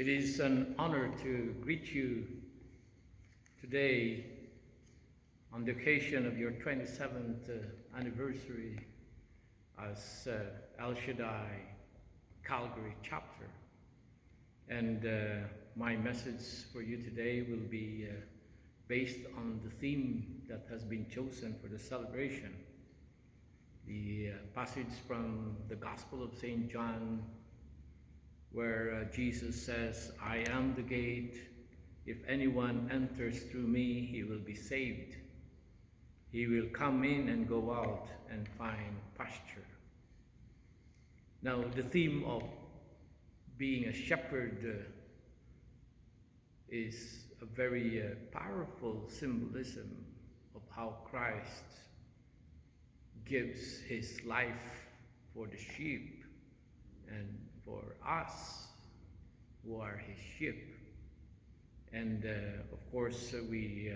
It is an honor to greet you today on the occasion of your 27th anniversary as El Shaddai Calgary chapter. And my message for you today will be based on the theme that has been chosen for the celebration. The passage from the Gospel of St. John, where Jesus says, "I am the gate. If anyone enters through me, he will be saved. He will come in and go out and find pasture." Now, the theme of being a shepherd is a very powerful symbolism of how Christ gives his life for the sheep and for us who are his sheep. And of course we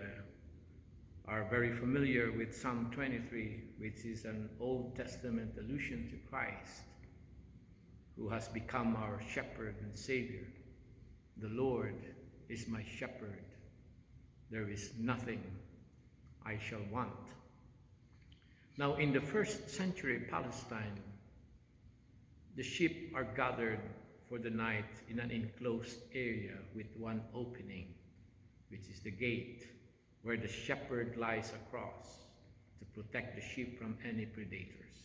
are very familiar with Psalm 23, which is an Old Testament allusion to Christ, who has become our shepherd and savior. "The Lord is my shepherd, there is nothing I shall want." Now, in the first century Palestine, the sheep are gathered for the night in an enclosed area with one opening, which is the gate, where the shepherd lies across to protect the sheep from any predators.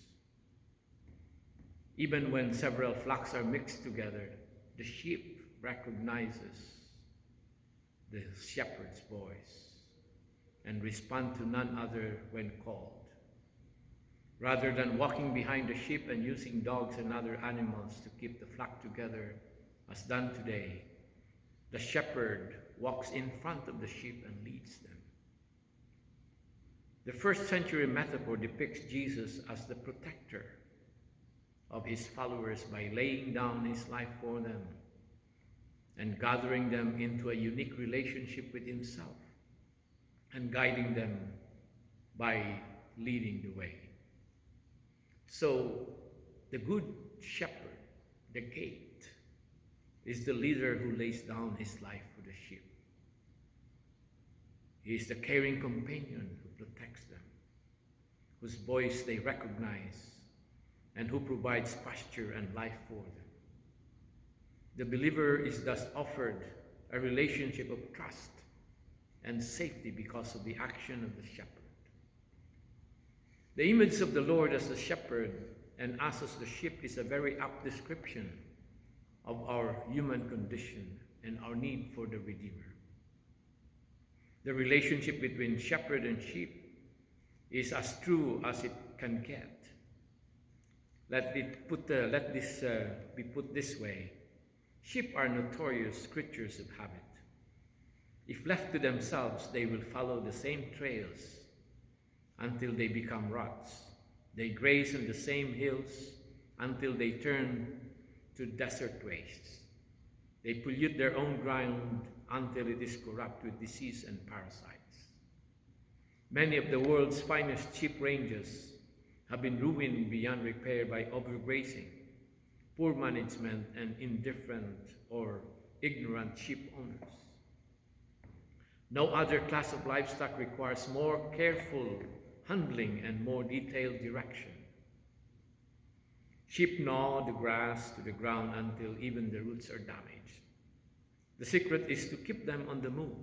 Even when several flocks are mixed together, the sheep recognizes the shepherd's voice and respond to none other when called. Rather than walking behind the sheep and using dogs and other animals to keep the flock together, as done today, the shepherd walks in front of the sheep and leads them. The first century metaphor depicts Jesus as the protector of his followers by laying down his life for them and gathering them into a unique relationship with himself and guiding them by leading the way. So, the good shepherd, the gate, is the leader who lays down his life for the sheep. He is the caring companion who protects them, whose voice they recognize, and who provides pasture and life for them. The believer is thus offered a relationship of trust and safety because of the action of the shepherd. The image of the Lord as the shepherd and us as the sheep is a very apt description of our human condition and our need for the Redeemer. The relationship between shepherd and sheep is as true as it can get. Let this be put this way. Sheep are notorious creatures of habit. If left to themselves, they will follow the same trails until they become ruts. They graze on the same hills until they turn to desert wastes. They pollute their own ground until it is corrupt with disease and parasites. Many of the world's finest sheep ranges have been ruined beyond repair by overgrazing, poor management, and indifferent or ignorant sheep owners. No other class of livestock requires more careful handling and more detailed direction. Sheep gnaw the grass to the ground until even the roots are damaged. The secret is to keep them on the move.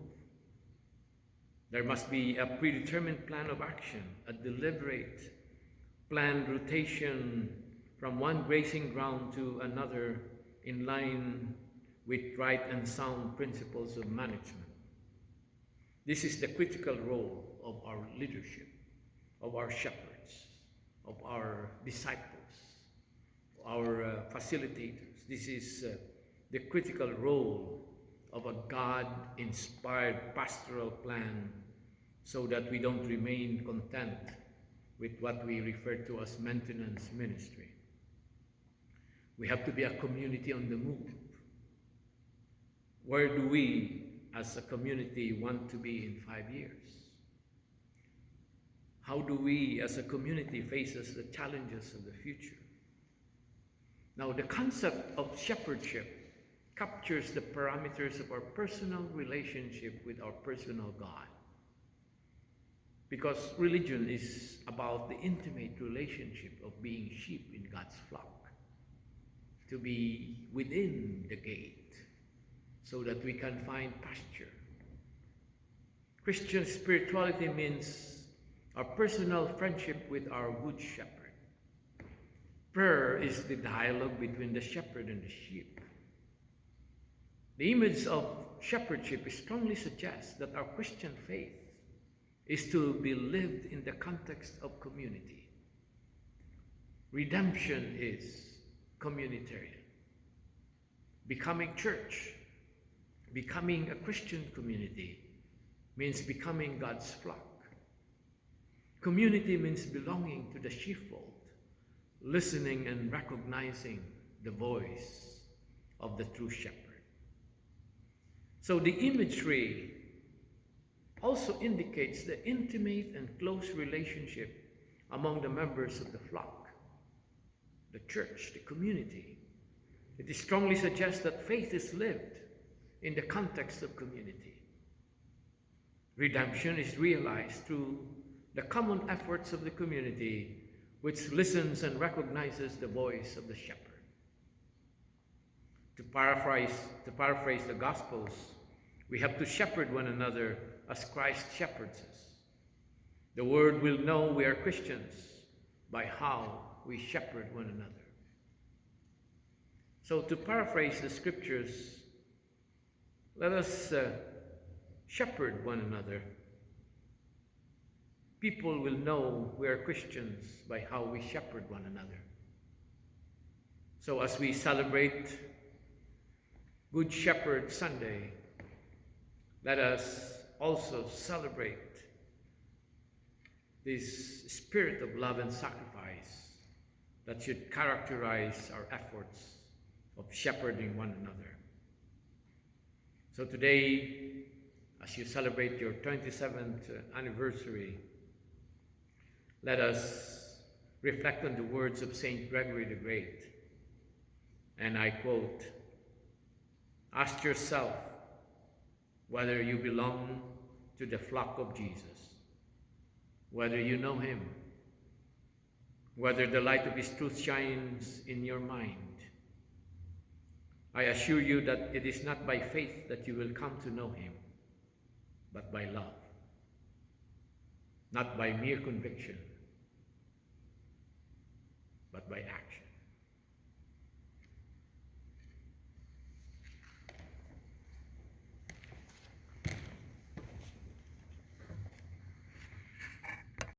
There must be a predetermined plan of action, a deliberate planned rotation from one grazing ground to another in line with right and sound principles of management. This is the critical role of our leadership, of our shepherds, of our disciples, our facilitators. This is the critical role of a God-inspired pastoral plan so that we don't remain content with what we refer to as maintenance ministry. We have to be a community on the move. Where do we as a community want to be in 5 years? How do we as a community face the challenges of the future? Now, the concept of shepherdship captures the parameters of our personal relationship with our personal God. Because religion is about the intimate relationship of being sheep in God's flock, to be within the gate so that we can find pasture. Christian spirituality means our personal friendship with our good shepherd. Prayer is the dialogue between the shepherd and the sheep. The image of shepherdship strongly suggests that our Christian faith is to be lived in the context of community. Redemption is communitarian. Becoming church, becoming a Christian community, means becoming God's flock. Community means belonging to the sheepfold, listening and recognizing the voice of the true shepherd. So the imagery also indicates the intimate and close relationship among the members of the flock, the church, the community. It strongly suggests that faith is lived in the context of community. Redemption is realized through the common efforts of the community, which listens and recognizes the voice of the shepherd. To paraphrase the Gospels, we have to shepherd one another as Christ shepherds us. The world will know we are Christians by how we shepherd one another. So to paraphrase the scriptures, let us shepherd one another. People will know we are Christians by how we shepherd one another. So as we celebrate Good Shepherd Sunday, let us also celebrate this spirit of love and sacrifice that should characterize our efforts of shepherding one another. So today, as you celebrate your 27th anniversary, let us reflect on the words of Saint Gregory the Great. And I quote, "Ask yourself whether you belong to the flock of Jesus, whether you know him, whether the light of his truth shines in your mind. I assure you that it is not by faith that you will come to know him, but by love, not by mere conviction, but by action."